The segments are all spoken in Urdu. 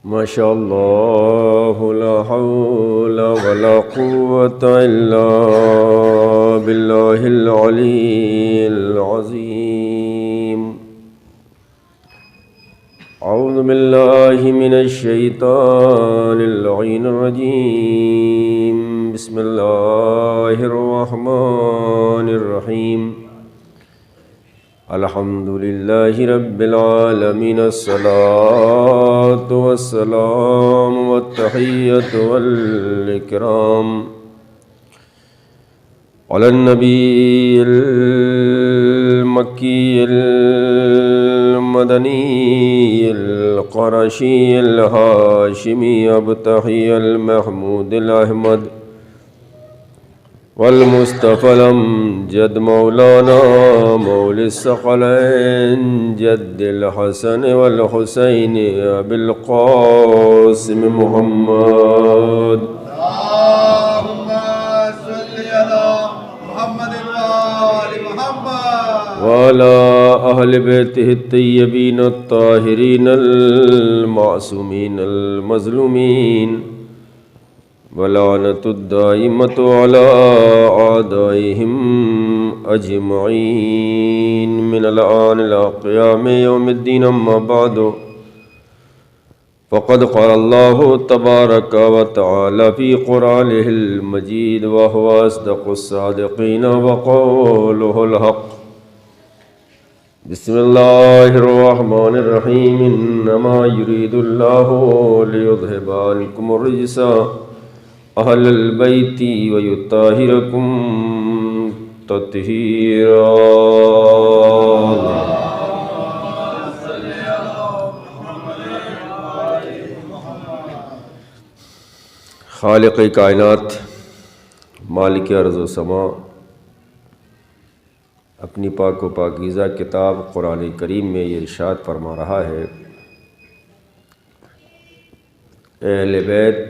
ما شاء الله لا حول ولا قوة إلا بالله العلي العظيم. أعوذ بالله من الشيطان اللعين الرجيم. بسم الله الرحمن الرحيم. الحمد لله رب العالمين. الصلاة والسلام والتحية والإكرام على النبي المكي المدني القرشي الهاشمي أبتحي المحمود الأحمد والمصطفى الأمجد مولانا مولى الثقلين جد الحسن والحسين أبي القاسم محمد. اللهم صل على محمد وآل محمد وعلى أهل بيته الطيبين الطاهرين المعصومين المظلومين ولعنة الدائمة على أعدائهم أجمعين من الآن إلى قيام يوم الدين. أما بعد فقد قال الله تبارك وتعالى في قرآنه المجيد وهو أصدق الصادقين وقوله الحق. بسم الله الرحمن الرحيم. إنما يريد الله ليذهب عنكم الرجس أهل البيت ويطهركم تطهيرا. خالق کائنات مالک ارض و سما اپنی پاک و پاکیزہ کتاب قرآن کریم میں یہ ارشاد فرما رہا ہے، اہل بیت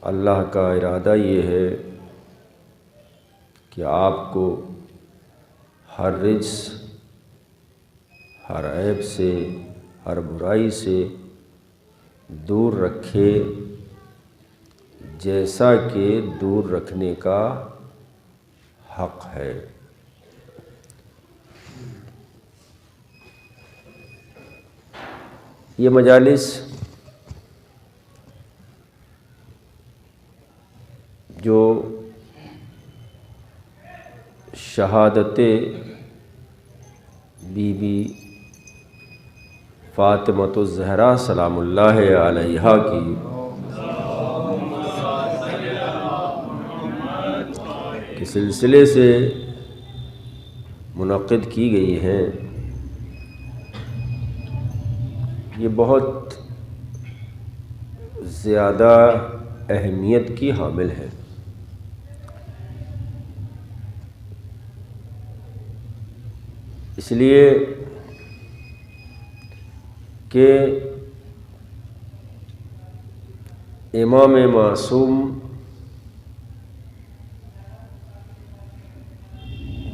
اللہ کا ارادہ یہ ہے کہ آپ کو ہر رجس، ہر عیب سے، ہر برائی سے دور رکھے، جیسا کہ دور رکھنے کا حق ہے. یہ مجالس جو شہادت بی بی فاطمۃ الزہرا سلام اللہ علیہا کی سلسلے سے منعقد کی گئی ہیں، یہ بہت زیادہ اہمیت کی حامل ہے. اس لیے کہ امام معصوم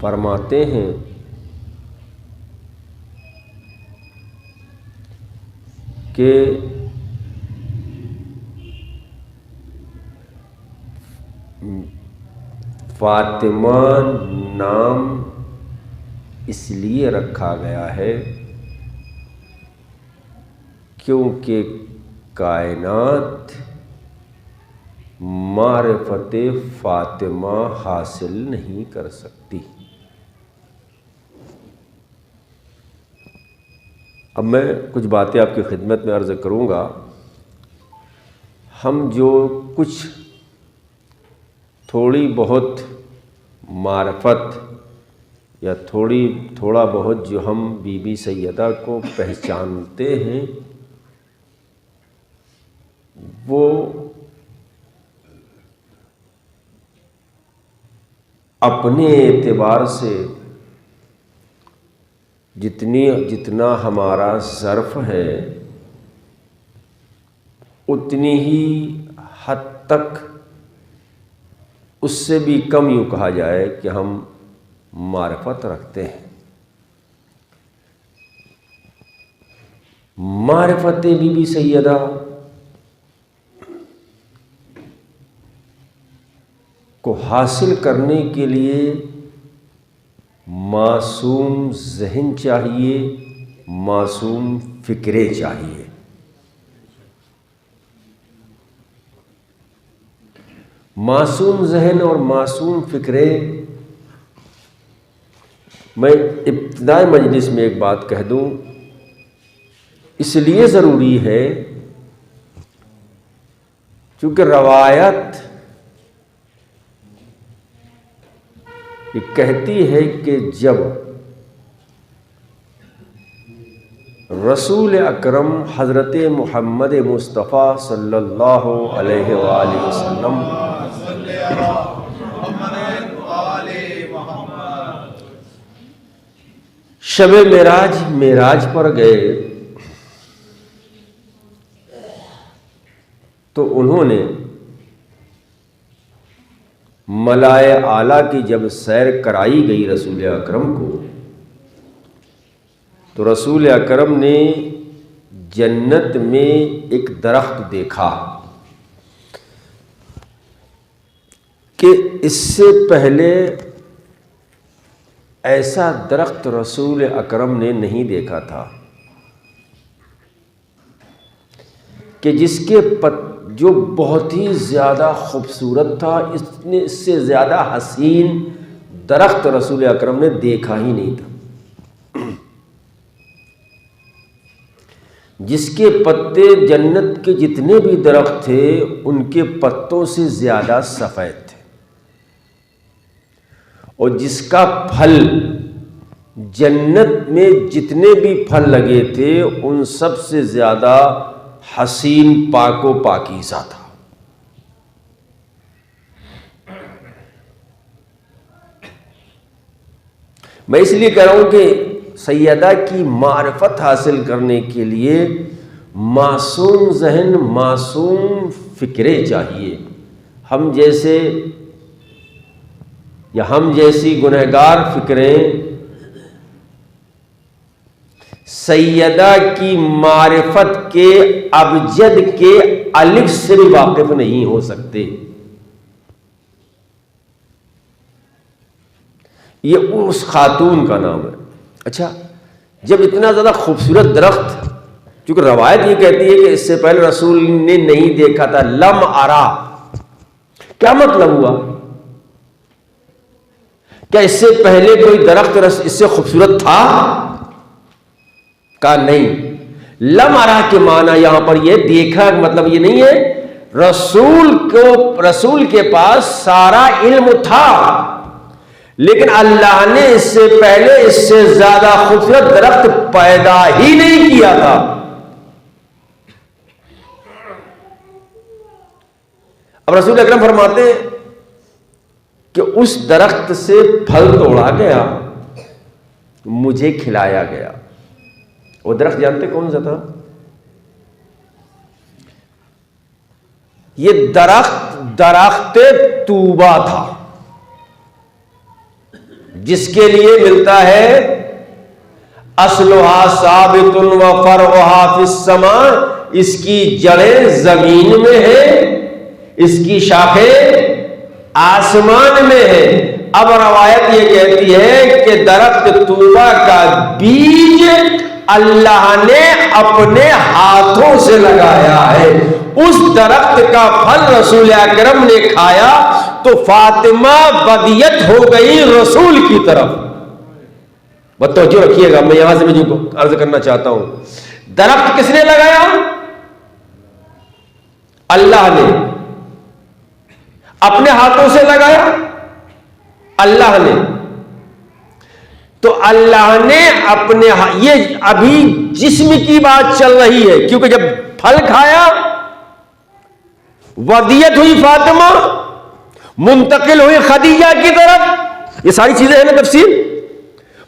فرماتے ہیں کہ فاطمہ نام اس لیے رکھا گیا ہے کیونکہ کائنات معرفت فاطمہ حاصل نہیں کر سکتی. اب میں کچھ باتیں آپ کی خدمت میں عرض کروں گا. ہم جو کچھ تھوڑی بہت معرفت یا تھوڑا بہت جو ہم بی بی سیدہ کو پہچانتے ہیں، وہ اپنے اعتبار سے جتنا ہمارا ظرف ہے اتنی ہی حد تک، اس سے بھی کم یوں کہا جائے کہ ہم معرفت رکھتے ہیں. معرفت بی بی سیدہ کو حاصل کرنے کے لیے معصوم ذہن چاہیے، معصوم فکریں چاہیے۔ معصوم ذہن اور معصوم فکریں، میں ابتدائی مجلس میں ایک بات کہہ دوں، اس لیے ضروری ہے چونکہ روایت یہ کہتی ہے کہ جب رسول اکرم حضرت محمد مصطفیٰ صلی اللہ علیہ وآلہ وسلم شب معراج پر گئے تو انہوں نے ملائے اعلیٰ کی جب سیر کرائی گئی رسول اکرم کو، تو رسول اکرم نے جنت میں ایک درخت دیکھا کہ اس سے پہلے ایسا درخت رسول اکرم نے نہیں دیکھا تھا کہ جس کے جو بہت ہی زیادہ خوبصورت تھا، اس سے زیادہ حسین درخت رسول اکرم نے دیکھا ہی نہیں تھا، جس کے پتے جنت کے جتنے بھی درخت تھے ان کے پتوں سے زیادہ سفید تھے، اور جس کا پھل جنت میں جتنے بھی پھل لگے تھے ان سب سے زیادہ حسین پاک و پاکیزہ تھا۔ میں اس لیے کہہ رہا ہوں کہ سیدہ کی معرفت حاصل کرنے کے لیے معصوم ذہن، معصوم فکریں چاہیے۔ ہم جیسے یا ہم جیسی گنہگار فکریں سیدہ کی معرفت کے ابجد کے الف سے بھی واقف نہیں ہو سکتے۔ یہ اس خاتون کا نام ہے۔ اچھا، جب اتنا زیادہ خوبصورت درخت، کیونکہ روایت یہ کہتی ہے کہ اس سے پہلے رسول نے نہیں دیکھا تھا، لم ارا، کیا مطلب ہوا؟ کیا اس سے پہلے کوئی درخت اس سے خوبصورت تھا؟ کہا نہیں۔ لم ارا کے معنی یہاں پر یہ دیکھا، مطلب یہ نہیں ہے رسول کے پاس سارا علم تھا، لیکن اللہ نے اس سے پہلے اس سے زیادہ خوبصورت درخت پیدا ہی نہیں کیا تھا۔ اب رسول اکرم فرماتے ہیں کہ اس درخت سے پھل توڑا گیا، مجھے کھلایا گیا۔ وہ درخت جانتے کون سا تھا؟ یہ درخت طوبہ تھا، جس کے لیے ملتا ہے اصلھا ثابت و فرعھا فی السماء، اس کی جڑیں زمین میں ہیں، اس کی شاخیں آسمان میں ہیں۔ اب روایت یہ کہتی ہے کہ درخت طوبہ کا بیج اللہ نے اپنے ہاتھوں سے لگایا ہے۔ اس درخت کا پھل رسول اکرم نے کھایا تو فاطمہ بدیت ہو گئی رسول کی طرف۔ توجہ رکھیے گا، میں یہاں سے بھی عرض کرنا چاہتا ہوں، درخت کس نے لگایا؟ اللہ نے۔ اپنے ہاتھوں سے لگایا اللہ نے، تو اللہ نے اپنے یہ ابھی جسم کی بات چل رہی ہے، کیونکہ جب پھل کھایا ودیت ہوئی فاطمہ، منتقل ہوئی خدیجہ کی طرف، یہ ساری چیزیں ہیں نا تفسیر،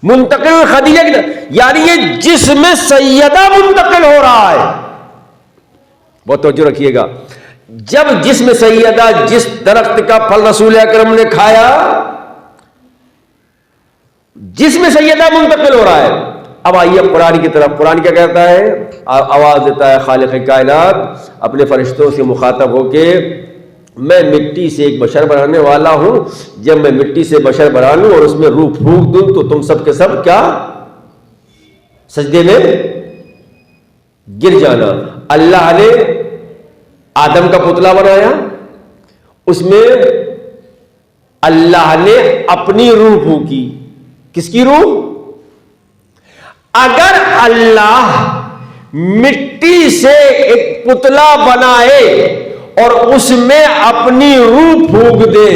منتقل ہوئی خدیجہ کی طرف، یعنی یہ جسم سیدہ منتقل ہو رہا ہے۔ بہت توجہ رکھیے گا، جب جسم سیدہ جس درخت کا پھل رسول اکرم نے کھایا، جسم سیدہ منتقل ہو رہا ہے، اب آئیے قرآن کی طرف. قرآن کیا کہتا ہے؟ آواز دیتا ہے خالق کائنات اپنے فرشتوں سے مخاطب ہو کے، میں مٹی سے ایک بشر بنانے والا ہوں، جب میں مٹی سے بشر بنا لوں اور اس میں روح پھونک دوں تو تم سب کے سب کیا سجدے میں گر جانا. اللہ نے آدم کا پتلا بنایا، اس میں اللہ نے اپنی روح پھونکی. کس کی روح؟ اگر اللہ مٹی سے ایک پتلا بنائے اور اس میں اپنی روح پھونک دے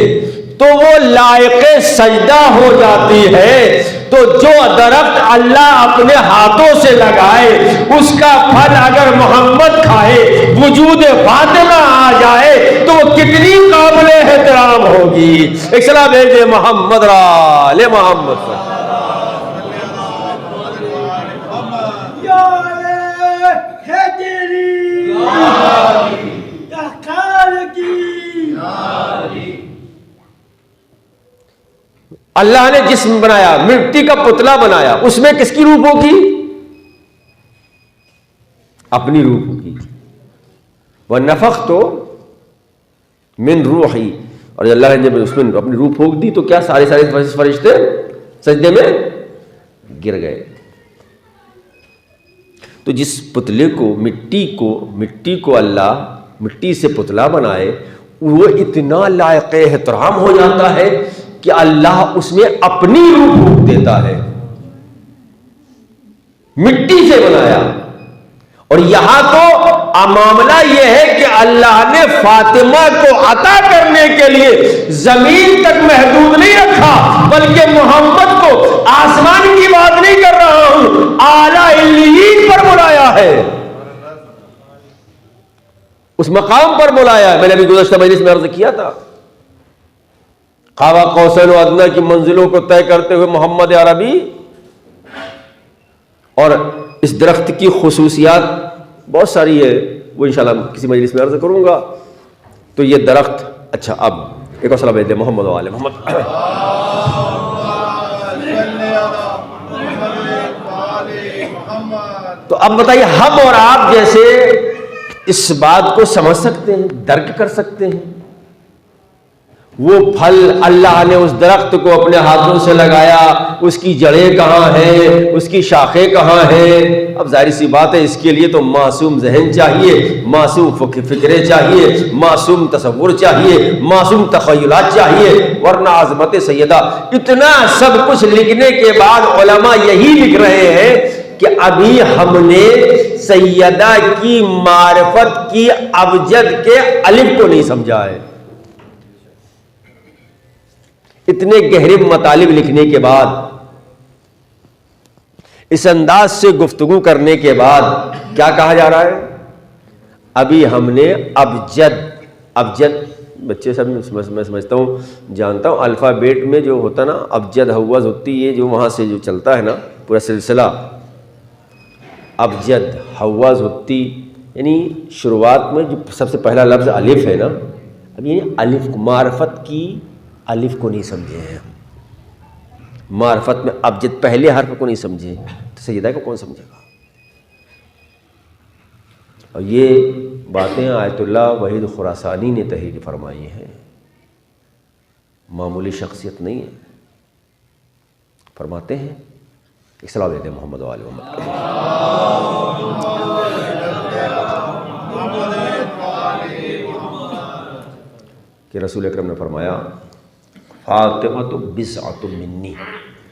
تو وہ لائق سجدہ ہو جاتی ہے. تو جو درخت اللہ اپنے ہاتھوں سے لگائے اس کا پھل اگر محمد کھائے، وجود فاطمہ آ جائے تو وہ کتنی قابل احترام ہوگی. ایک سلام بھیجے محمد آل محمد. اللہ نے جسم بنایا، مٹی کا پتلا بنایا، اس میں کس کی روح ہوگی؟ اپنی روح ہوگی. وَنَفَخْتُ مِن روحی، اور اللہ نے جب اس میں اپنی روح پھونک دی تو کیا سارے فرشتے سجدے میں گر گئے. تو جس پتلے کو مٹی کو اللہ مٹی سے پتلا بنائے وہ اتنا لائق احترام ہو جاتا ہے کہ اللہ اس میں اپنی روح پھونک دیتا ہے. مٹی سے بنایا. اور یہاں تو معاملہ یہ ہے کہ اللہ نے فاطمہ کو عطا کرنے کے لیے زمین تک محدود نہیں رکھا، بلکہ محمد کو آسمان کی بات نہیں کر رہا ہوں، اعلیٰ علیین پر بلایا ہے، اس مقام پر بلایا ہے. میں نے ابھی گزشتہ مجلس میں عرض کیا تھا، قاب قوسین و ادنیٰ کی منزلوں کو طے کرتے ہوئے محمد عربی، اور اس درخت کی خصوصیات بہت ساری ہے، وہ انشاءاللہ کسی مجلس میں عرض کروں گا. تو یہ درخت، اچھا اب ایک اور صلاح بھیج محمد و آل محمد. تو اب بتائیے ہم اور آپ جیسے اس بات کو سمجھ سکتے ہیں، درک کر سکتے ہیں؟ وہ پھل اللہ نے اس درخت کو اپنے ہاتھوں سے لگایا، اس کی جڑیں کہاں ہیں، اس کی شاخیں کہاں ہیں؟ اب ظاہر سی بات ہے اس کے لیے تو معصوم ذہن چاہیے، معصوم فکریں چاہیے، معصوم تصور چاہیے، معصوم تخیلات چاہیے. ورنہ عظمت سیدہ اتنا سب کچھ لکھنے کے بعد علماء یہی لکھ رہے ہیں کہ ابھی ہم نے سیدہ کی معرفت کی ابجد کے الف کو نہیں سمجھا ہے. اتنے گہرے مطالب لکھنے کے بعد، اس انداز سے گفتگو کرنے کے بعد کیا کہا جا رہا ہے؟ ابھی ہم نے ابجد بچے سب میں سمجھتا ہوں، جانتا ہوں، الفابیٹ میں جو ہوتا نا ابجد ہوز ہوتی ہے، جو وہاں سے جو چلتا ہے نا پورا سلسلہ، ابجد ہوز ہوتی، یعنی شروعات میں جو سب سے پہلا لفظ الف ہے نا، اب یہ الف معرفت کی الف کو نہیں سمجھے ہیں، معرفت میں ابجد پہلے حرف کو نہیں سمجھے تو سیدہ کو کون سمجھے گا؟ اور یہ باتیں آیت اللہ وحید خراسانی نے تحریر فرمائی ہیں، معمولی شخصیت نہیں ہے. فرماتے ہیں، ایک صلاح دیتے ہیں محمد و آل محمد. کہ رسول اکرم نے فرمایا فاطمہ تو بضعۃ منی،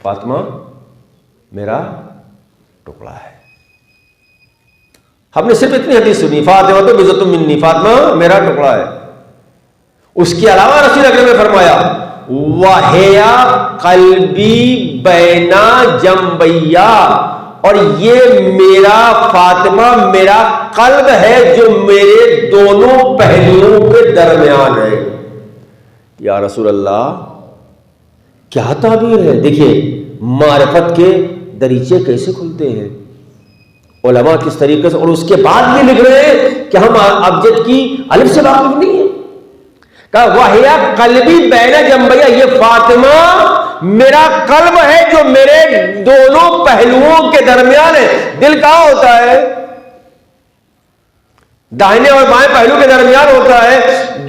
فاطمہ میرا ٹکڑا ہے. ہم نے صرف اتنی حدیث سنی، فاطمہ تو بضعۃ منی، فاطمہ میرا ٹکڑا ہے. اس کے علاوہ رسول اکرم نے فرمایا وَهِيَ قَلْبِي بَيْنَ جَنبَيَّ، اور یہ میرا فاطمہ میرا قلب ہے جو میرے دونوں پہلوؤں کے درمیان ہے. یا رسول اللہ کیا تعبیر ہے! دیکھیے معرفت کے دریچے کیسے کھلتے ہیں علماء کس طریقے سے، اور اس کے بعد بھی لکھ رہے ہیں کہ ہم ابجد کی الف سے واقف نہیں ہیں. کہا وَهِيَ قَلْبِي بَيْنَ جَنبَيَّ، یہ فاطمہ میرا قلب ہے جو میرے دونوں پہلوؤں کے درمیان ہے. دل کہاں ہوتا ہے؟ داہنے اور بائیں پہلو کے درمیان ہوتا ہے.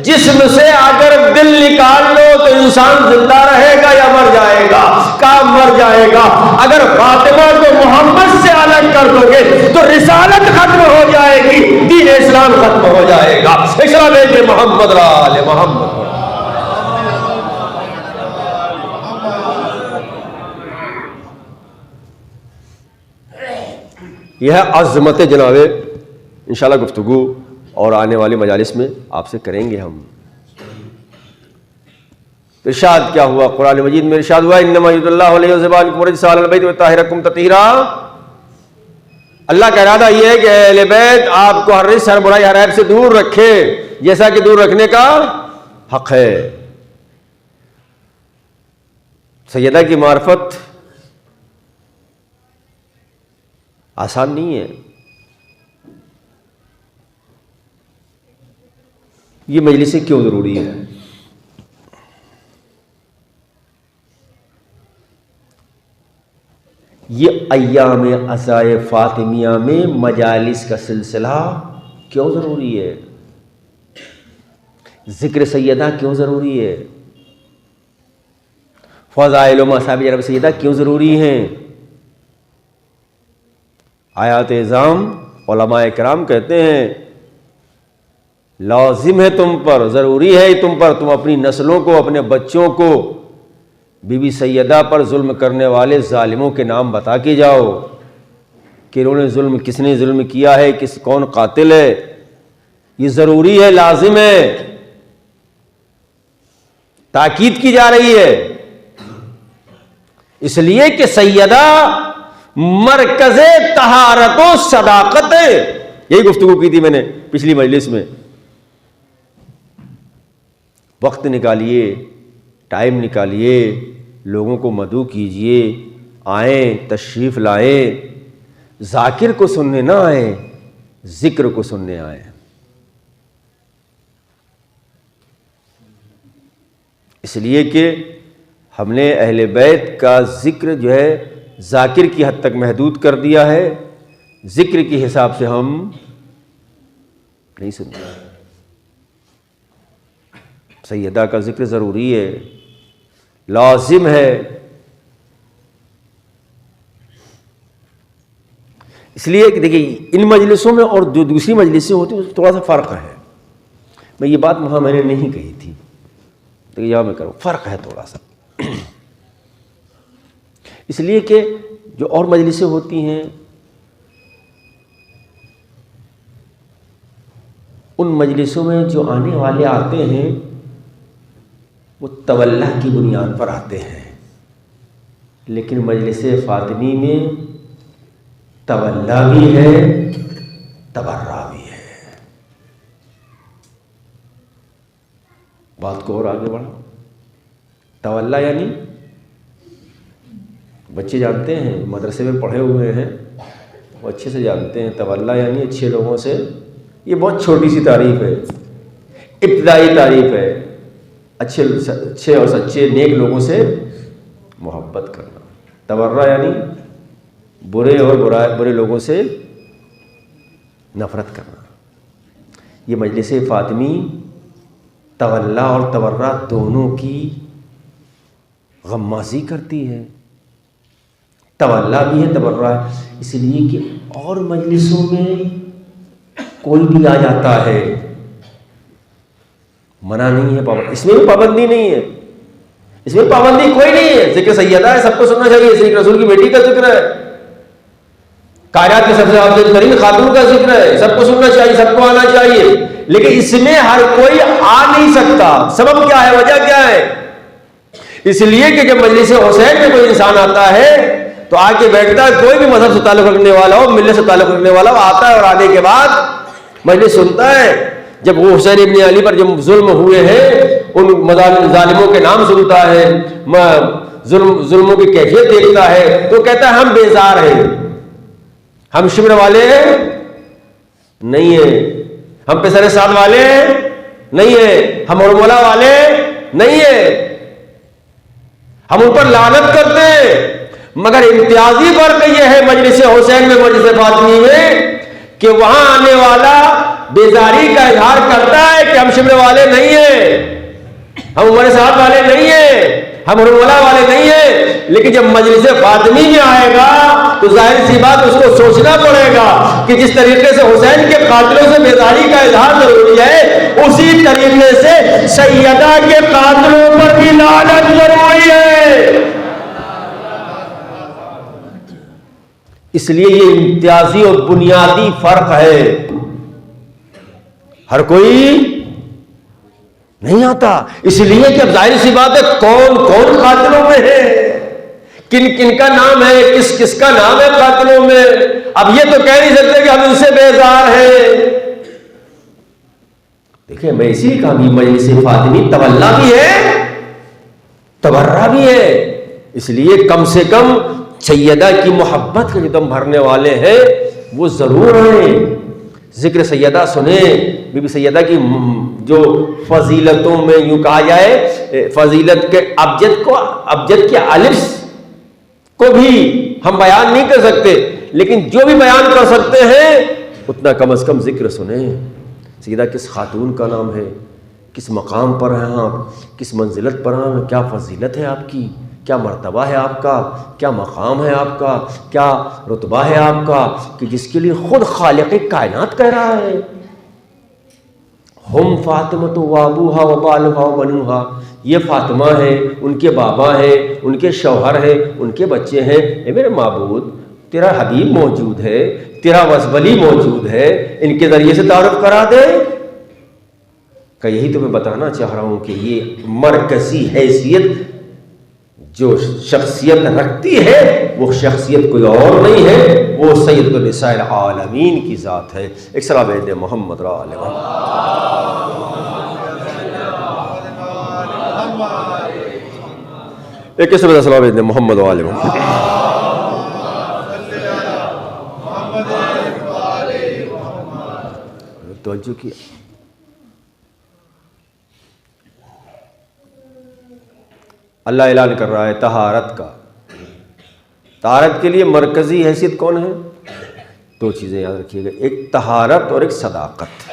جسم سے اگر دل نکال لو تو انسان زندہ رہے گا یا مر جائے گا؟ کام مر جائے گا. اگر فاطمہ کو محمد سے الگ کر دو گے تو رسالت ختم ہو جائے گی، دین اسلام ختم ہو جائے گا. اسلام ہے محمد آل محمد. یہ ہے عظمت جناب. انشاءاللہ گفتگو اور آنے والی مجالس میں آپ سے کریں گے ہم. ارشاد کیا ہوا قرآن مجید میں؟ ارشاد ہوا انما یرید اللہ لیذھب عنکم الرجس اہل البیت ویطہرکم تطہیرا. اللہ کا ارادہ یہ ہے کہ اہل بیت آپ کو ہر رجس، ہر برائی، ہر عیب سے دور رکھے، جیسا کہ دور رکھنے کا حق ہے. سیدہ کی معرفت آسان نہیں ہے. یہ مجلسیں کیوں ضروری ہے؟ یہ ایام عزائے فاطمیہ میں مجالس کا سلسلہ کیوں ضروری ہے؟ ذکر سیدہ کیوں ضروری ہے؟ فضائل و مصائب جناب سیدہ کیوں ضروری ہیں؟ آیات اعظام علماء کرام کہتے ہیں لازم ہے تم پر، ضروری ہے تم پر، تم اپنی نسلوں کو، اپنے بچوں کو بی بی سیدہ پر ظلم کرنے والے ظالموں کے نام بتا کے جاؤ کہ انہوں نے ظلم، کس نے ظلم کیا ہے، کون قاتل ہے. یہ ضروری ہے، لازم ہے، تاکید کی جا رہی ہے. اس لیے کہ سیدہ مرکز طہارت و صداقت ہے. یہی گفتگو کی تھی میں نے پچھلی مجلس میں. وقت نکالیے، ٹائم نکالیے، لوگوں کو مدعو کیجئے، آئیں، تشریف لائیں. ذاکر کو سننے نہ آئیں، ذکر کو سننے آئیں. اس لیے کہ ہم نے اہل بیت کا ذکر جو ہے ذاکر کی حد تک محدود کر دیا ہے، ذکر کے حساب سے ہم نہیں سنتے. سیدہ کا ذکر ضروری ہے، لازم ہے. اس لیے کہ دیکھیے ان مجلسوں میں اور جو دوسری مجلسیں ہوتی ہیں تھوڑا سا فرق ہے. میں یہ بات وہاں میں نے نہیں کہی تھی، تو یہاں میں کروں، فرق ہے تھوڑا سا. اس لیے کہ جو اور مجلسیں ہوتی ہیں ان مجلسوں میں جو آنے والے آتے ہیں وہ تولا کی بنیاد پر آتے ہیں، لیکن مجلس فاطمی میں تولا بھی ہے، تبرع بھی ہے. بات کو اور آگے بڑھا. تولا یعنی بچے جانتے ہیں، مدرسے میں پڑھے ہوئے ہیں، وہ اچھے سے جانتے ہیں. تولا یعنی اچھے لوگوں سے، یہ بہت چھوٹی سی تعریف ہے، ابتدائی تعریف ہے. اچھے اور سچے نیک لوگوں سے محبت کرنا. تبرع یعنی برے اور برے لوگوں سے نفرت کرنا. یہ مجلس فاطمی تولا اور تبرع دونوں کی غمازی کرتی ہے. تولا بھی ہے، تبرع ہے. اس لیے کہ اور مجلسوں میں کوئی بھی آ جاتا ہے، منع نہیں ہے، اس میں بھی پابندی نہیں ہے، اس میں پابندی کوئی نہیں ہے. ذکر سیدہ ہے، سب کو سننا چاہیے. سید رسول کی بیٹی کا ذکر ہے، کائنات کے سب سے افضل ترین خاتون کا ذکر ہے، سب کو سننا چاہیے، سب کو آنا چاہیے. لیکن اس میں ہر کوئی آ نہیں سکتا. سبب کیا ہے، وجہ کیا ہے؟ اس لیے کہ جب مجلس حسین میں کوئی انسان آتا ہے تو آ کے بیٹھتا ہے، کوئی بھی مذہب سے تعلق رکھنے والا ہو، ملت سے تعلق رکھنے والا ہو، آتا ہے اور آنے کے بعد مجلس سنتا ہے. جب وہ حسین ابن علی پر جب ظلم ہوئے ہیں ان ظالموں کے نام سنتا ہے، ظلموں کی کیفیت دیکھتا ہے تو کہتا ہے ہم بیزار ہیں، ہم شبر والے نہیں ہیں، ہم پسر سعد والے نہیں ہیں، ہم ارمولا والے نہیں ہیں، ہم ان پر لعنت کرتے ہیں، مگر امتیازی فرق یہ ہے مجلس حسین میں، مجلس فاطمی میں، کہ وہاں آنے والا بیزاری کا اظہار کرتا ہے کہ ہم شملے والے نہیں ہیں، ہم عمر صاحب والے نہیں ہیں، ہم حرملہ والے نہیں ہیں، لیکن جب مجلس فاطمی میں آئے گا تو ظاہر سی بات اس کو سوچنا پڑے گا کہ جس طریقے سے حسین کے قاتلوں سے بیزاری کا اظہار ضروری ہے، اسی طریقے سے سیدہ کے قاتلوں پر بھی لعنت ضروری ہے۔ اس لیے یہ امتیازی اور بنیادی فرق ہے، ہر کوئی نہیں آتا، اس لیے کہ اب ظاہر سی بات ہے کون کون قاتلوں میں ہے، کن کن کا نام ہے، کس کس کا نام ہے قاتلوں میں۔ اب یہ تو کہہ نہیں سکتے کہ ہم ان سے بیزار ہیں۔ دیکھیں میں اسی لیے کہا مجلس فاطمی تولا بھی ہے، تبرہ بھی ہے، اس لیے کم سے کم سیدہ کی محبت کے جو دم بھرنے والے ہیں وہ ضرور ہیں۔ ذکر سیدہ سنیں، بی بی سیدہ کی جو فضیلتوں میں یوں کہا جائے فضیلت کے ابجد کے الف کو بھی ہم بیان نہیں کر سکتے، لیکن جو بھی بیان کر سکتے ہیں اتنا کم از کم ذکر سنیں۔ سیدہ کس خاتون کا نام ہے، کس مقام پر ہیں آپ، کس منزلت پر ہیں، کیا فضیلت ہے آپ کی، کیا مرتبہ ہے آپ کا، کیا مقام ہے آپ کا، کیا رتبہ ہے آپ کا، کہ جس کے لیے خود خالق کائنات کہہ رہا ہے ہم فاطمہ و ابوہا و بالہا و بنوہا، یہ فاطمہ ہیں، ان کے بابا ہیں، ان کے شوہر ہیں، ان کے بچے ہیں۔ اے میرے معبود، تیرا حبیب موجود ہے، تیرا وصولی موجود ہے، ان کے ذریعے سے تعارف کرا دے۔ کہ یہی تو میں بتانا چاہ رہا ہوں کہ یہ مرکزی حیثیت جو شخصیت رکھتی ہے وہ شخصیت کوئی اور نہیں ہے، وہ سید النساء العالمین کی ذات ہے۔ ایک صلوات محمد را علیہ ایک صلوات محمد و علیہ توجہ کیا۔ اللہ اعلان کر رہا ہے طہارت کا۔ طہارت کے لیے مرکزی حیثیت کون ہے؟ دو چیزیں یاد رکھیے گا، ایک طہارت اور ایک صداقت۔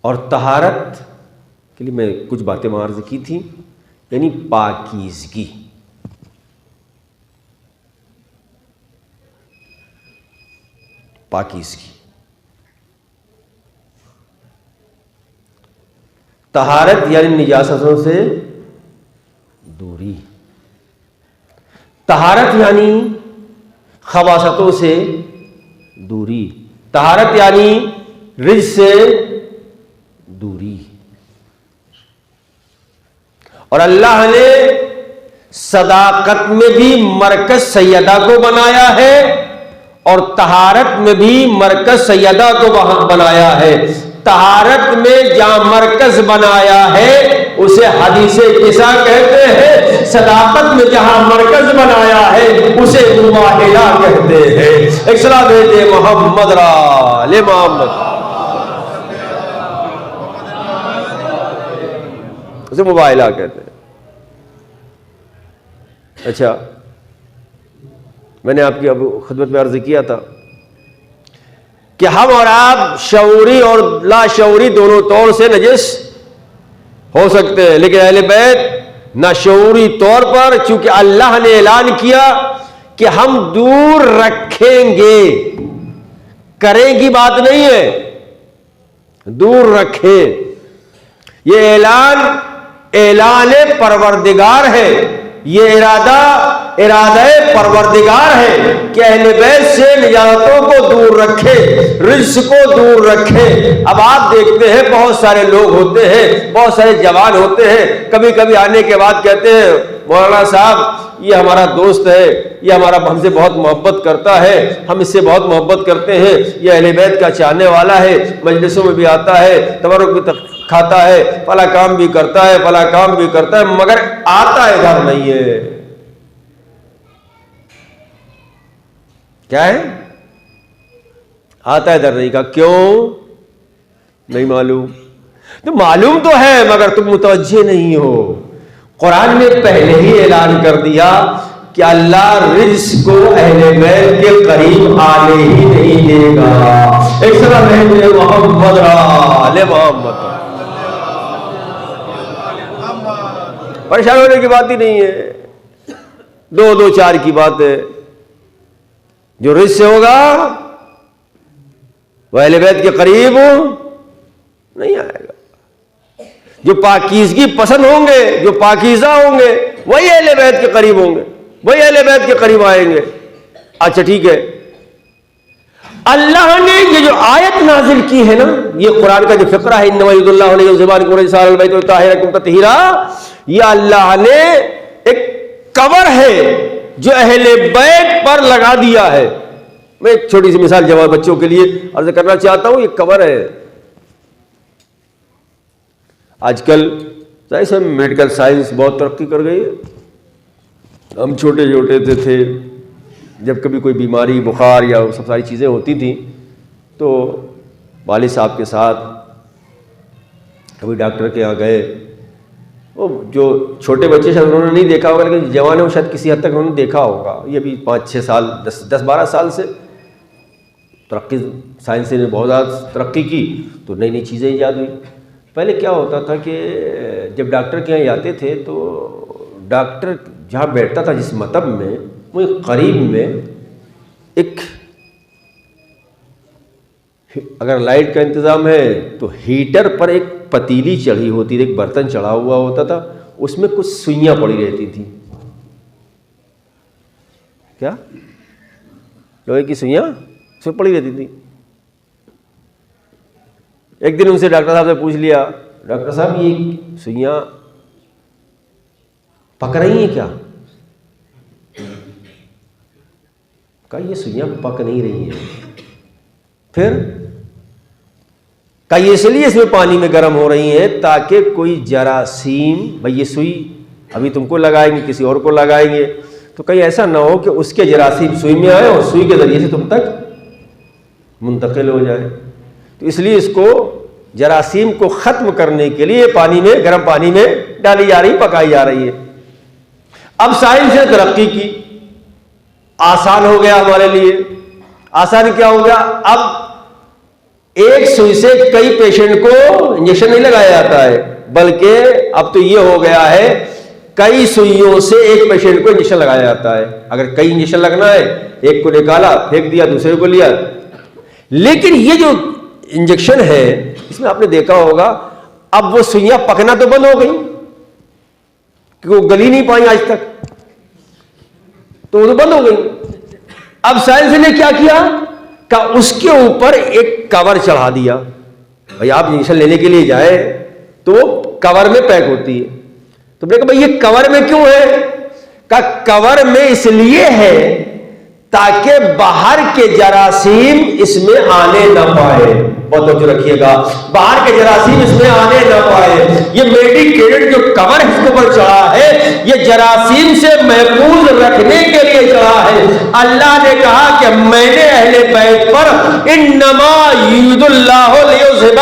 اور طہارت کے لیے میں کچھ باتیں عرض کی تھیں، یعنی پاکیزگی۔ پاکیزگی، طہارت یعنی نجاستوں سے دوری، طہارت یعنی خباثتوں سے دوری، طہارت یعنی رجس سے دوری۔ اور اللہ نے صداقت میں بھی مرکز سیدہ کو بنایا ہے اور طہارت میں بھی مرکز سیدہ کو بنایا ہے۔ طہارت میں جہاں مرکز بنایا ہے اسے حدیث کسا کہتے ہیں، صداقت میں جہاں مرکز بنایا ہے اسے مباہلہ کہتے ہیں۔ ایک صلاۃ دے محمد را علی محمد، اسے مباہلہ کہتے ہیں۔ اچھا، میں نے آپ کی اب خدمت میں عرض کیا تھا کہ ہم اور آپ شعوری اور لا شعوری دونوں طور سے نجس ہو سکتے ہیں، لیکن اہل بیت نہ شعوری طور پر، چونکہ اللہ نے اعلان کیا کہ ہم دور رکھیں گے، کریں کی بات نہیں ہے، دور رکھیں۔ یہ اعلان پروردگار ہے، یہ ارادہ پروردگار ہے کہ اہل بیت سے نجاستوں کو دور رکھے، رجس کو دور رکھے۔ اب آپ دیکھتے ہیں بہت سارے لوگ ہوتے ہیں، بہت سارے جوان ہوتے ہیں، کبھی کبھی آنے کے بعد کہتے ہیں مولانا صاحب یہ ہمارا دوست ہے، یہ ہم سے بہت محبت کرتا ہے، ہم اس سے بہت محبت کرتے ہیں، یہ اہل بیت کا چاہنے والا ہے، مجلسوں میں بھی آتا ہے، تبرک بھی کھاتا ہے، فلاں کام بھی کرتا ہے، فلاں کام بھی کرتا ہے، مگر آتا ہے گھر نہیں ہے۔ کیا ہے؟ آتا ہے در نہیں کا، کیوں نہیں معلوم؟ تو معلوم تو ہے مگر تم متوجہ نہیں ہو۔ قرآن نے پہلے ہی اعلان کر دیا کہ اللہ رجس کو اہل بیت کے قریب آنے ہی نہیں دے گا. ایک سلام ہے محمد آل محمد. پریشان ہونے کی بات ہی نہیں ہے، 2 4 کی بات ہے. جو رجس سے ہوگا وہ اہل بیت کے قریب نہیں آئے گا. جو پاکیزگی پسند ہوں گے، جو پاکیزہ ہوں گے، وہی اہل بیت کے قریب ہوں گے، وہی اہل بیت کے قریب آئیں گے. اچھا ٹھیک ہے، اللہ نے یہ جو آیت نازل کی ہے نا، یہ قرآن کا جو فقرہ ہے انما یرید اللہ لیذھب الرجس البیت ویطہرکم تطہیرا، یہ اللہ نے ایک کور ہے جو اہل بیت پر لگا دیا ہے. میں ایک چھوٹی سی مثال جواب بچوں کے لیے عرض کرنا چاہتا ہوں. یہ کور ہے. آج کل ظاہر سے میڈیکل سائنس بہت ترقی کر گئی ہے. ہم چھوٹے چھوٹے تھے، جب کبھی کوئی بیماری، بخار یا سب ساری چیزیں ہوتی تھیں تو والد صاحب کے ساتھ کبھی ڈاکٹر کے یہاں گئے. وہ جو چھوٹے بچے شاید انہوں نے نہیں دیکھا ہوگا، لیکن جوان ہیں وہ شاید کسی حد تک انہوں نے دیکھا ہوگا. یہ بھی 5-6 سال 10-12 سال سے ترقی، سائنس نے بہت زیادہ ترقی کی تو نئی نئی چیزیں ایجاد ہوئی. پہلے کیا ہوتا تھا کہ جب ڈاکٹر کے یہاں جاتے تھے تو ڈاکٹر جہاں بیٹھتا تھا جس مطب میں، وہ قریب میں ایک، اگر لائٹ کا انتظام ہے تو ہیٹر پر ایک پتیلی چڑھی ہوتی تھی، ایک برتن چڑھا ہوا ہوتا تھا، اس میں کچھ سوئیاں پڑی رہتی تھیں. کیا لوہے کی سوئیاں اس میں پڑی رہتی تھیں. ایک دن ان سے ڈاکٹر صاحب سے پوچھ لیا، ڈاکٹر صاحب یہ سوئیاں پک رہی ہیں کیا؟ کہا یہ سوئیاں پک نہیں رہی ہیں. پھر کہا یہ اس لیے اس میں پانی میں گرم ہو رہی ہیں تاکہ کوئی جراثیم، بھئی یہ سوئی ابھی تم کو لگائیں گے، کسی اور کو لگائیں گے تو کہیں ایسا نہ ہو کہ اس کے جراثیم سوئی میں آئے اور سوئی کے ذریعے سے تم تک منتقل ہو جائے. تو اس لیے اس کو جراثیم کو ختم کرنے کے لیے پانی میں، گرم پانی میں ڈالی جا رہی، پکائی جا رہی ہے. اب سائنس نے ترقی کی، آسان ہو گیا ہمارے لیے. آسان کیا ہو گیا؟ اب ایک سوئی سے کئی پیشنٹ کو انجیکشن نہیں لگایا جاتا ہے، بلکہ اب تو یہ ہو گیا ہے کئی سوئیوں سے ایک پیشنٹ کو انجیکشن لگایا جاتا ہے. اگر کئی انجیکشن لگنا ہے، ایک کو نکالا پھینک دیا، دوسرے کو لیا. لیکن یہ جو انجیکشن ہے اس میں آپ نے دیکھا ہوگا اب وہ سوئیاں پکنا تو بند ہو گئی کیونکہ وہ گلی نہیں پائیں آج تک، تو وہ تو بند ہو گئی. اب سائنس نے کیا کیا کہ اس کے اوپر ایک کور چڑھا دیا. بھائی آپ انجیکشن لینے کے لیے جائیں تو وہ کور میں پیک ہوتی ہے. تو میں نے کہا بھائی یہ کور میں کیوں ہے؟ کہ کور میں اس لیے ہے تاکہ باہر کے جراثیم اس میں آنے نہ پائے. بہت توجہ رکھیے گا، باہر کے جراثیم اس میں آنے نہ پائے. یہ میڈیکیٹڈ جو کور اس کے اوپر چڑھا ہے یہ جراثیم سے محفوظ رکھنے کے لیے چڑھا ہے. اللہ نے کہا کہ میں نے اہل بیت پر انما یرید اللہ لیذھب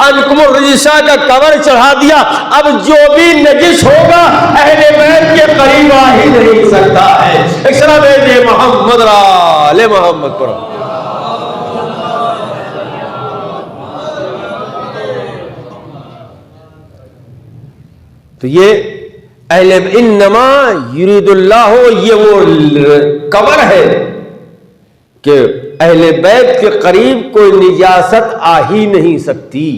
عنکم الرجس کا کور چڑھا دیا. اب جو بھی نجس ہوگا اہل بیت کے قریب آ ہی نہیں سکتا ہے. ایک سلام ہے محمد آل محمد پر. تو یہ اہل انما یرید اللہ، یہ وہ کور ہے کہ اہل بیت کے قریب کوئی نجاست آ ہی نہیں سکتی.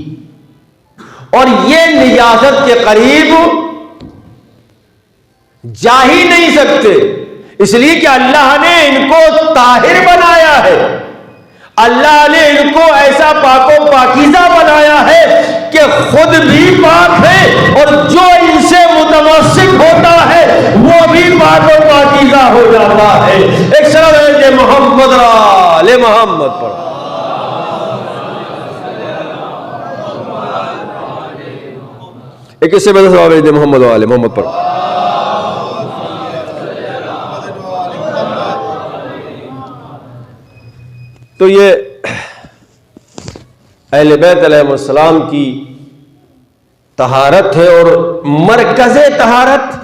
اور یہ نجاست کے قریب جا ہی نہیں سکتے اس لیے کہ اللہ نے ان کو طاہر بنایا ہے. اللہ نے ان کو ایسا پاک و پاکیزہ بنایا ہے کہ خود بھی پاک ہے اور جو ان سے متمسک ہوتا ہے وہ بھی پاک و پاکیزہ ہو جاتا ہے. ایک سلام ہے محمد آل محمد پر. ایک اس سے میں سلام ہے محمد آل محمد پر. تو یہ اہل بیت علیہ السلام کی طہارت ہے اور مرکز طہارت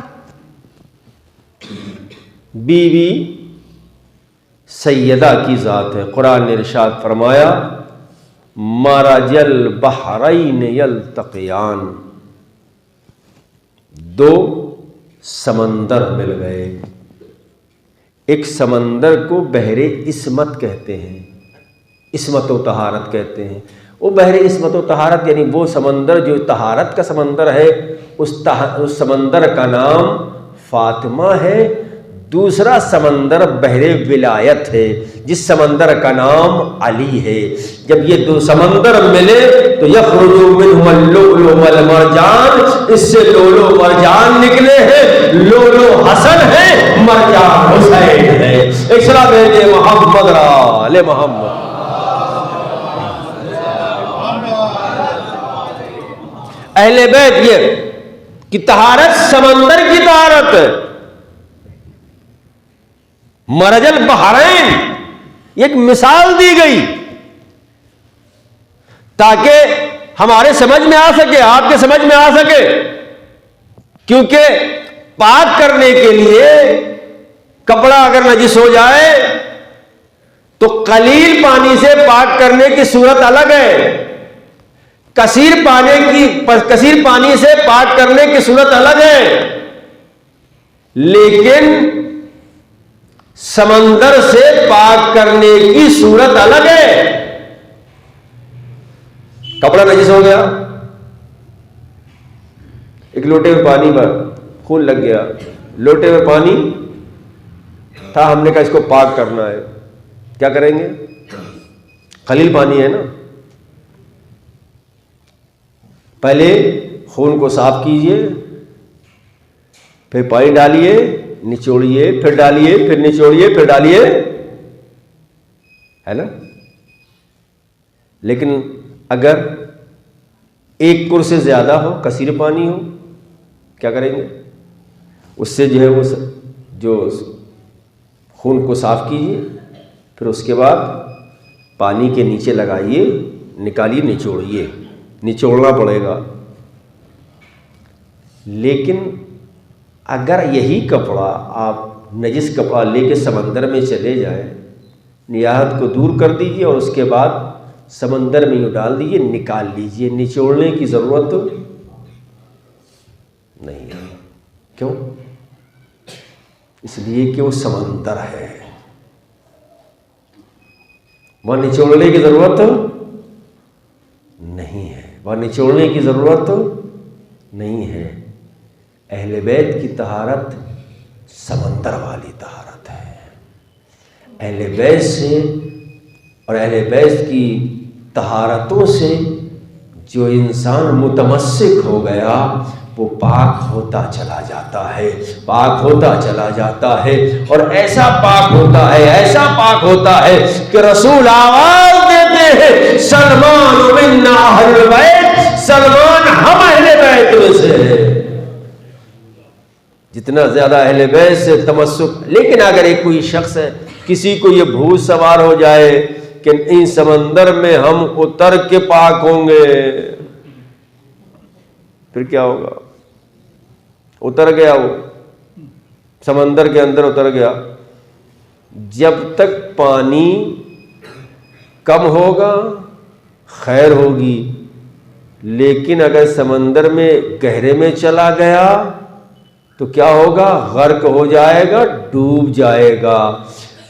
بی بی سیدہ کی ذات ہے۔ قرآن نے ارشاد فرمایا مرج البحرین یلتقیان، دو سمندر مل گئے۔ ایک سمندر کو بحر عصمت کہتے ہیں، عصمت و طہارت کہتے ہیں۔ وہ بحر عصمت و طہارت یعنی وہ سمندر جو طہارت کا سمندر ہے، اس سمندر کا نام فاطمہ ہے۔ دوسرا سمندر بحر ولایت ہے جس سمندر کا نام علی ہے۔ جب یہ دو سمندر ملے تو یخرج منہما اللؤلؤ والمرجان، اس سے لؤلؤ مرجان نکلے ہیں۔ لؤلؤ حسن ہے، مرجان حسین ہے۔ ایک صلاۃ بھیجے محمد را آل محمد۔ اہل بیت یہ کہ طہارت سمندر کی طہارت، مرج البحرین ایک مثال دی گئی تاکہ ہمارے سمجھ میں آ سکے، آپ کے سمجھ میں آ سکے، کیونکہ پاک کرنے کے لیے کپڑا اگر نجس ہو جائے تو قلیل پانی سے پاک کرنے کی صورت الگ ہے، کثیر پانی سے پاک کرنے کی صورت الگ ہے، لیکن سمندر سے پاک کرنے کی صورت الگ ہے۔ کپڑا نجس ہو گیا، ایک لوٹے میں پانی پر خون لگ گیا، لوٹے میں پانی تھا، ہم نے کہا اس کو پاک کرنا ہے، کیا کریں گے؟ قلیل پانی ہے نا، پہلے خون کو صاف کیجئے، پھر پانی ڈالیے، نچوڑیے، پھر ڈالیے، پھر نچوڑیے، پھر ڈالیے، ہے نا؟ لیکن اگر ایک کر سے زیادہ ہو، کثیر پانی ہو، کیا کریں گے؟ اس سے جو ہے وہ جو خون کو صاف کیجیے، پھر اس کے بعد پانی کے نیچے لگائیے، نکالیے، نچوڑیے، نچوڑنا پڑے گا۔ لیکن اگر یہی کپڑا آپ نجس کپڑا لے کے سمندر میں چلے جائیں، نیاحت کو دور کر دیجئے اور اس کے بعد سمندر میں یوں ڈال دیجئے، نکال لیجئے، نچوڑنے کی ضرورت نہیں ہے۔ کیوں؟ اس لیے کہ وہ سمندر ہے، وہاں نچوڑنے کی ضرورت نہیں ہے، وہاں نچوڑنے کی ضرورت نہیں ہے۔ اہل بیت کی طہارت سمندر والی طہارت ہے۔ اہل بیت سے اور اہل بیت کی طہارتوں سے جو انسان متمسک ہو گیا وہ پاک ہوتا چلا جاتا ہے، پاک ہوتا چلا جاتا ہے، اور ایسا پاک ہوتا ہے، ایسا پاک ہوتا ہے کہ رسول آواز دیتے ہیں سلمان منا اہل بیت، سلمان ہم اہل بیت میں سے ہیں۔ جتنا زیادہ اہل بیت سے تمسک۔ لیکن اگر ایک کوئی شخص ہے، کسی کو یہ بھوت سوار ہو جائے کہ ان سمندر میں ہم اتر کے پاک ہوں گے، پھر کیا ہوگا؟ اتر گیا، وہ سمندر کے اندر اتر گیا، جب تک پانی کم ہوگا خیر ہوگی، لیکن اگر سمندر میں گہرے میں چلا گیا تو کیا ہوگا؟ غرق ہو جائے گا، ڈوب جائے گا۔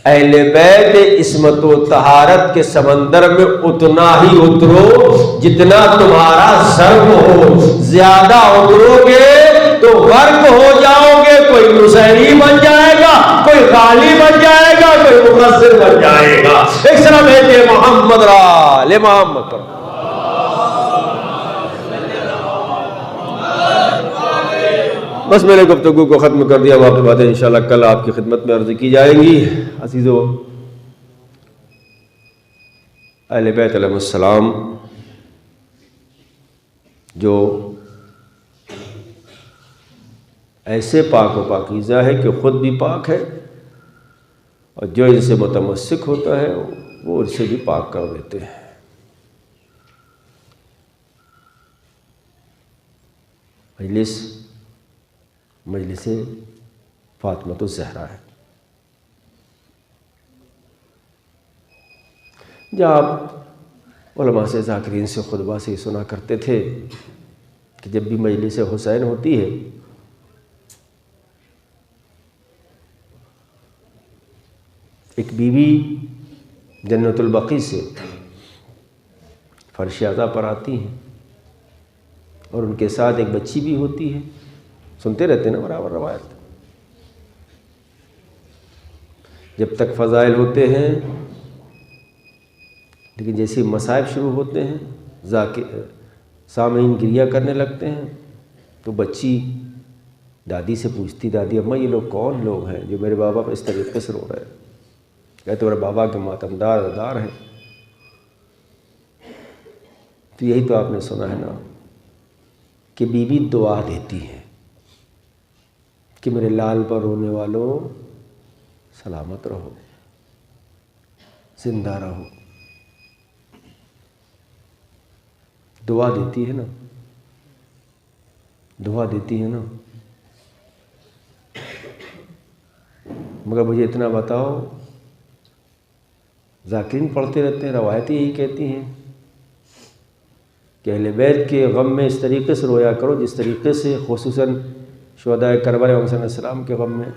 اہل بیت عصمت و طہارت کے سمندر میں اتنا ہی اترو جتنا تمہارا ضرب ہو، زیادہ اترو گے تو غرق ہو جاؤ گے، کوئی نصیری بن جائے گا، کوئی غالی بن جائے گا، کوئی مقصر بن جائے گا۔ ایک سلام بھیجے محمد را آل محمد پر۔ بس میں نے گفتگو کو ختم کر دیا، باقی باتیں انشاءاللہ کل آپ کی خدمت میں عرض کی جائیں گی۔ عزیزو، اہل بیت علیہ السلام جو ایسے پاک و پاکیزہ ہے کہ خود بھی پاک ہے، اور جو ان سے متمسک ہوتا ہے وہ ان سے بھی پاک کر دیتے ہیں۔ مجلس فاطمۃ الزہرا ہے۔ جہاں آپ علماء سے ذاکرین سے خطبہ سے سنا کرتے تھے کہ جب بھی مجلس حسین ہوتی ہے ایک بیوی جنت البقیع سے فرش اعضا پر آتی ہیں اور ان کے ساتھ ایک بچی بھی ہوتی ہے. سنتے رہتے ہیں نا برابر روایت. جب تک فضائل ہوتے ہیں لیکن جیسے مصائب شروع ہوتے ہیں سامعین گریہ کرنے لگتے ہیں تو بچی دادی سے پوچھتی، دادی اماں یہ لوگ کون لوگ ہیں جو میرے بابا اس طریقے سے رو رہے ہیں؟ کہتے میرے بابا کے ماتمدار ادار ہیں. تو یہی تو آپ نے سنا ہے نا کہ بیوی دعا دیتی ہے کہ میرے لال پر رونے والوں سلامت رہو، زندہ رہو. دعا دیتی ہے نا، دعا دیتی ہے نا. مگر مجھے اتنا بتاؤ، ذاکرین پڑھتے رہتے ہیں، روایتیں یہی کہتی ہیں کہ اہل بیت کے غم میں اس طریقے سے رویا کرو جس طریقے سے، خصوصاً شہداء کربلا علیہ السلام کے غم میں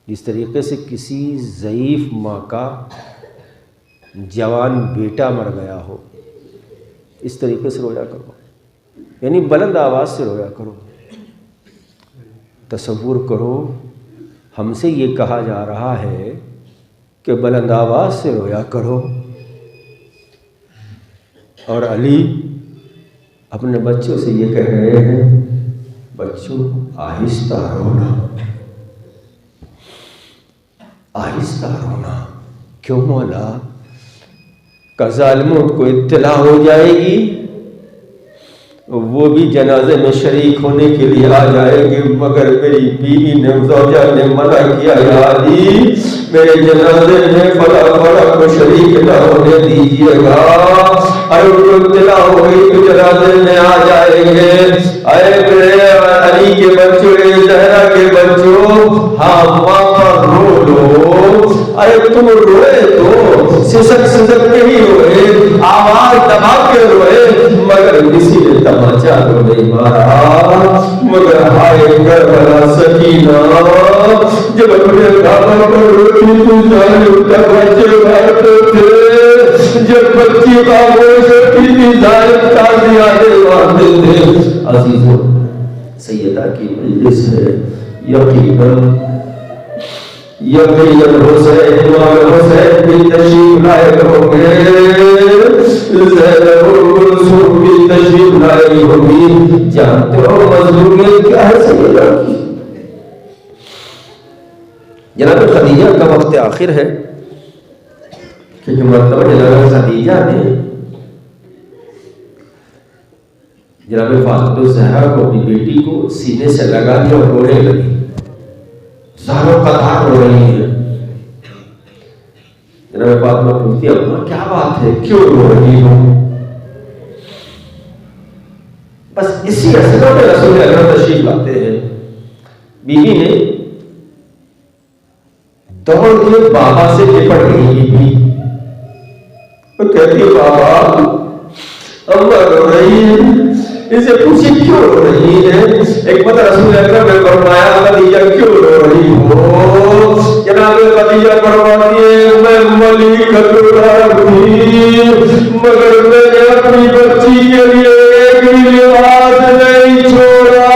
جس طریقے سے کسی ضعیف ماں کا جوان بیٹا مر گیا ہو، اس طریقے سے رویا کرو. یعنی بلند آواز سے رویا کرو. تصور کرو ہم سے یہ کہا جا رہا ہے کہ بلند آواز سے رویا کرو، اور علی اپنے بچوں سے یہ کہہ رہے ہیں بچوں آہستہ رونا، آہستہ رونا. کیوں مولا؟ کہ ظالموں کو اطلاع ہو جائے گی، وہ بھی جنازے میں شریک ہونے کے لیے آ جائیں گے، مگر میری بیوی نے زوجہ نے منع کیا، یا علی میرے جنازے میں فلاں کو شریک نہ ہونے دیجیے گا. اگر ان کو اطلاع ہو گئی تو جنازے میں آ جائیں گے. اے میرے علی کے بچوں، اے زہرا کے بچوں، ہاں ماں پر رو لو. ارے تم روئے تو سسک سسک کے ہی روئے، آواز دبا کے روئے، مگر کسی نے تماچا تو نہیں مارا. مگر ہائے کربلا سکینہ، جب اپنے بابا کو روٹی پہنچانے کا بچے مارتے تھے، جب بچی خاموش ہوتی تھی ظالم تازیانے مارتے تھے. عزیزوں، سیدہ کی مجلس ہے، یقیناً حسین امام حسین بھی تشریف لائے ہوں گے، زینب کلثوم بھی تشریف لائی ہوگی. جانتے ہو مظلومیت کیا ہے سیدہ کی؟ جناب خدیجہ کا وقت آخر ہے کہ جو مرتبہ جناب خدیجہ نے جناب فاطمہ الزہرا کو اپنی بیٹی کو سینے سے لگا دیا اور رونے لگی، ساروں قطار رو رہی ہے. جناب فاطمہ پوچھتی ہے اماں کیا بات ہے، کیوں رو رہی ہو؟ بس اسی اثر میں رسول اللہ تشریف لاتے ہیں. بیوی نے دوڑ کے بابا سے لپٹ گئی تھی، وہ کہتی ہے بابا اماں رو رہی ہے. اسے پوچھی کیوں رو رہی ہے؟ ایک پتہ رسول اکرم نے فرمایا خدیجہ کیوں رو رہی ہو؟ جناب خدیجہ فرماتی ہے میں ملکۃ العرب تھی، مگر میں نے اپنی بچی کے لیے ایک بھی لباس نہیں چھوڑا،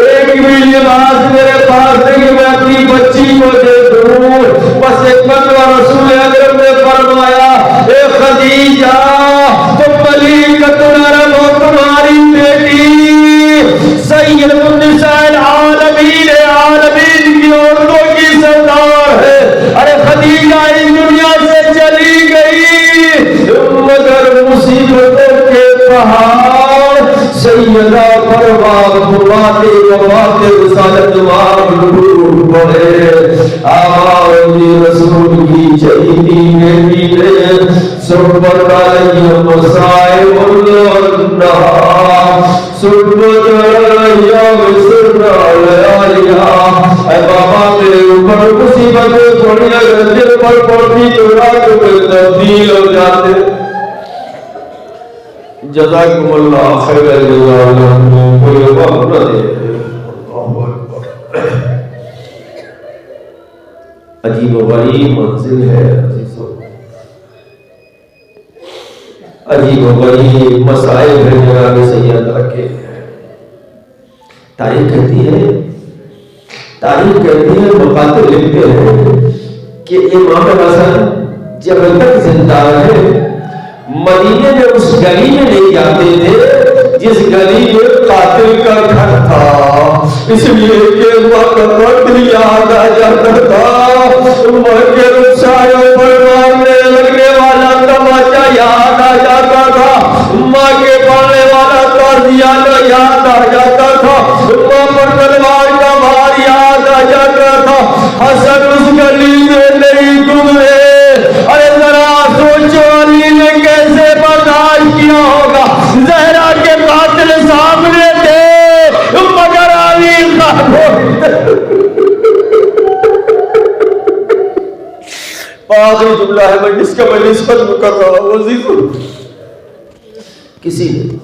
ایک بھی لباس میرے پاس نہیں کہ میں اپنی بچی کو دے دوں. بس ایک مرتبہ رسول اکرم نے فرمایا اے خدیجہ تم ملکۃ العرب ہو، تمہاری بیٹی سید النساء العالمین عالمین کی عورتوں کی سردار ہے. ارے خدیجہ اس دنیا سے چلی گئی مگر مصیبتوں کے پہاڑ سیدہ پر وفات رسالت معلوم پڑے. آواز رسول کی چہیتی بیٹی نے صحبت علیہ مصائب النہار صحبت علیہ وسرنا علیہ دیا. اے بابا میرے اوپر مصیبتیں تھوڑی اگر دل پر پڑتی تو راتوں میں تبدیل ہو جاتے. جزاکم اللہ خیر الجزاء. کوئی وقت نہ دے. عجیب و غریب منزل ہے عزیزوں، عجیب و غریب مسائل ہیں جناب سیدہ کے. تاریخ کہتی ہے مقاتل لکھتے ہیں کہ امام حسن جب تک زندہ ہے مدینے میں اس گلی میں لے جاتے تھے جس گلی میں قاتل کا گھر تھا، اس لیے کہ وقت یاد آ جاتا تھا. کے رخساروں پر مارنے لگنے والا تماچا یاد آ جاتا تھا، ماں کے پڑھنے والا تازیانہ یاد آ جاتا تھا، ماں پر تلوار کا وار یاد آ جاتا تھا. حسن اس گلی میں نہیں گزرے. ارے ذرا سوچو علی نے کیسے برداشت کیا ہوگا. زہرا کے قاتل سامنے تھے مگر علی آخری جملہ ہے میں جس کا میں نسبت کر رہا ہوں عزیزوں. کسی نے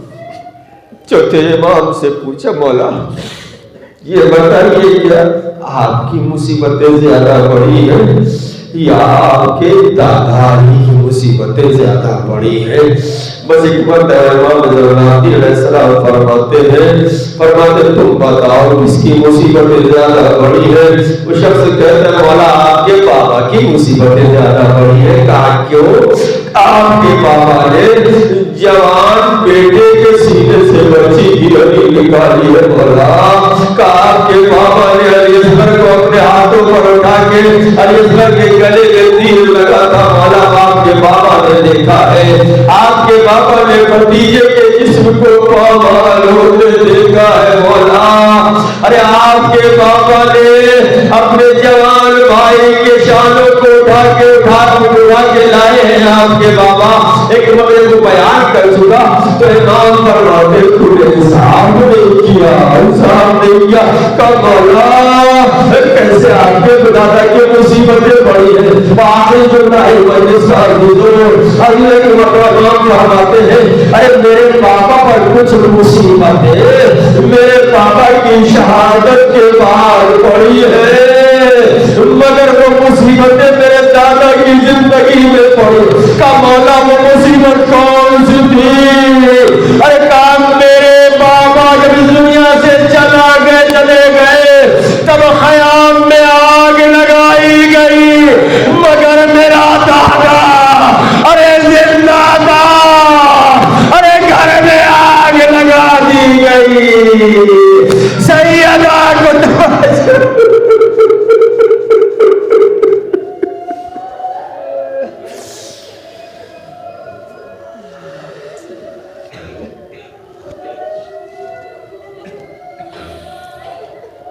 چوتھے امام سے پوچھا مولا یہ بتائیے کیا آپ کی مصیبتیں زیادہ بڑی ہیں یا آپ کے دادا کی مصیبتیں زیادہ بڑی ہیں؟ بس ایک بات امام زرناتی علیہ السلام فرماتے تم بتاؤ کس کی مصیبتیں زیادہ بڑی ہیں؟ وہ شخص کہتا ہے مولا آپ کے بابا کی مصیبتیں زیادہ بڑی ہیں. کہا کیوں؟ آپ کے بابا نے جوان بیٹے کے سینے سے بچی کی ہڈی نکالی ہے مولا. کہا آپ کے بابا نے علی اصغر کو اپنے ہاتھوں پر اٹھا کے علی اصغر کے گلے میں تیر لگا تھا مولا. آپ کے بابا نے دیکھا ہے، آپ کے بابا نے بھتیجے کے جسم کو پامال ہوتے دیکھا ہے مولا. ارے آپ کے بابا نے اپنے جوان بھائی کے شانوں کو اٹھا کے لائے ہیں. آپ کے بابا ایک مغرب کو بیان کر چکا تو امام فرماتے تھے انصاف نہیں کیا. مولا کیسے آپ کے دادا کی مصیبتیں بڑی ہیں. آخری جو نہیں مجلس کا اللہ کے مقام فرماتے ہیں ارے میرے پاپا پر کچھ مصیبتیں میرے پاپا کی شہادت کے بعد پڑی ہے مگر وہ مصیبتیں میرے دادا کی زندگی میں پڑی. کا مولا وہ مصیبت کون سی تھی؟ ارے کام میرے بابا جب اس دنیا سے چلے گئے تب خیام میں آگ لگائی گئی مگر میرا دادا ارے زندہ تھا. ارے گھر میں آگ لگا دی گئی. سیدہ کو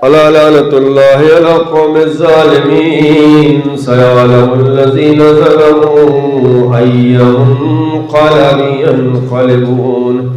ألا لعنة الله على القوم الظالمين سيعلم الذين ظلموا أي منقلب ينقلبون